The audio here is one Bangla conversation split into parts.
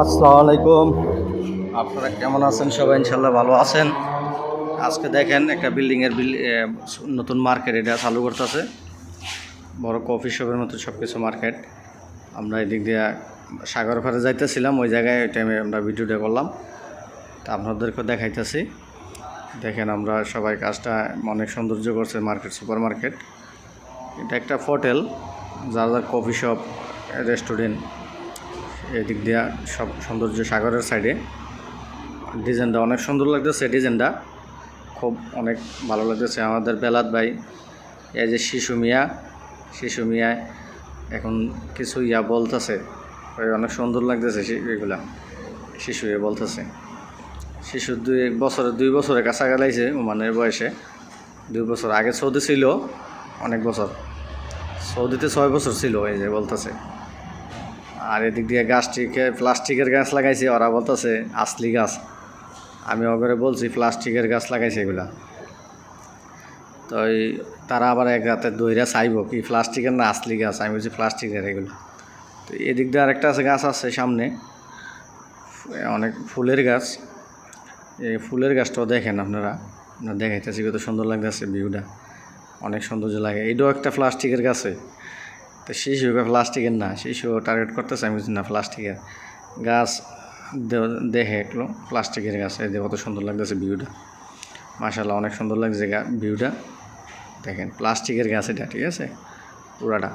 আসসালামু আলাইকুম। আপনারা কেমন আছেন? সবাই ইনশাল্লাহ ভালো আছেন। আজকে দেখেন একটা বিল্ডিংয়ের নতুন মার্কেট এটা চালু করতেছে, বড় কফি শপের মতো সব কিছু মার্কেট। আমরা এদিক দিয়ে সাগর পাড়ে যাইতেছিলাম, ওই জায়গায় ওই টাইমে আমরা ভিডিওটা করলাম, তা আপনাদেরকে দেখাইতেছি। দেখেন আমরা সবাই কাজটা অনেক সৌন্দর্য করছে। মার্কেট, সুপার মার্কেট, এটা একটা হোটেল, যার যার কফি শপ, রেস্টুরেন্ট, এদিক দিয়া সব সৌন্দর্য সাগরের সাইডে। ডিজাইনটা অনেক সুন্দর লাগতেছে, ডিজাইনটা খুব অনেক ভালো লাগতেছে। আমাদের বেলাত ভাই, এই যে শিশু মিয়া এখন কিছু বলতেছে, অনেক সুন্দর লাগতেছে এগুলা। শিশু বলতেছে, শিশু 2 বছরের কাছা গেলাইছে, ওমানের বয়সে 2 বছর। আগে সৌদি ছিল অনেক বছর, সৌদিতে 6 বছর ছিল, এই যে বলতেছে। আর এদিক দিয়ে প্লাস্টিকের গাছ লাগাইছে, ওরা বলতেছে আসলি গাছ। আমি ওকে বলছি প্লাস্টিকের গাছ লাগাইছে এগুলা, তো তারা আবার এক রাতে দইরা চাইব কি প্লাস্টিকের না আসলি গাছ। আমি বলছি প্লাস্টিকের এগুলো। তো এদিক দিয়ে আরেকটা গাছ আছে সামনে, অনেক ফুলের গাছ। এই ফুলের গাছটাও দেখেন আপনারা দেখাইতেছি, কত সুন্দর লাগতেছে, ভিউটা অনেক সৌন্দর্য লাগে। এইটাও একটা প্লাস্টিকের গাছে। তো শিশুকে প্লাস্টিকের না, শিশু টার্গেট করতেছে। আমি বলছি না, প্লাস্টিকের গাছ দেখে একটু প্লাস্টিকের গাছ। এই যে কত সুন্দর লাগতেছে ভিউটা, মাশাআল্লাহ অনেক সুন্দর লাগছে ভিউটা। দেখেন প্লাস্টিকের গাছ এটা, ঠিক আছে, পুরাটা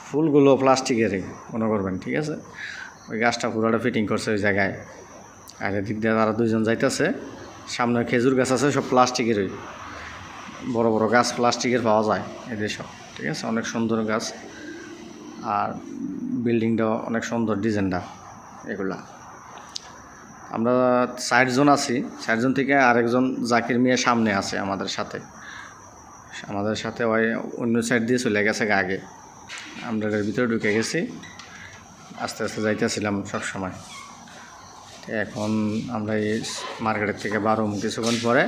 ফুলগুলো প্লাস্টিকেরই মনে করবেন, ঠিক আছে। ওই গাছটা পুরাটা ফিটিং করছে ওই জায়গায়। আর এদিক দিয়ে তারা 2জন যাইতেছে। সামনে খেজুর গাছ আছে, সব প্লাস্টিকেরই, বড় বড় গাছ প্লাস্টিকের পাওয়া যায় এদের সব, ঠিক আছে। অনেক সুন্দর গাছ, আর বিল্ডিংটাও অনেক সুন্দর, ডিজাইনটা এগুলা। আমরা 4 জন আছি, 4 জন থেকে আরেকজন জাকির মিয়া সামনে আছে আমাদের সাথে ওই অন্য সাইড দিয়ে চলে গেছে আগে। আমরা এর ভিতরে ঢুকে গেছি, আস্তে আস্তে যাইতেছিলাম সবসময়। এখন আমরা এই মার্কেটের থেকে বারো কিছুক্ষণ পরে,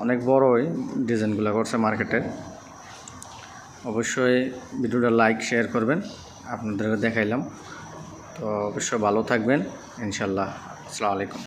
অনেক বড়ই ডিজাইনগুলো করছে মার্কেটের। অবশ্যই ভিডিওটা লাইক শেয়ার করবেন, আপনাদেরকে দেখাইলাম। তো অবশ্যই ভালো থাকবেন ইনশাল্লাহ। আসসালামু আলাইকুম।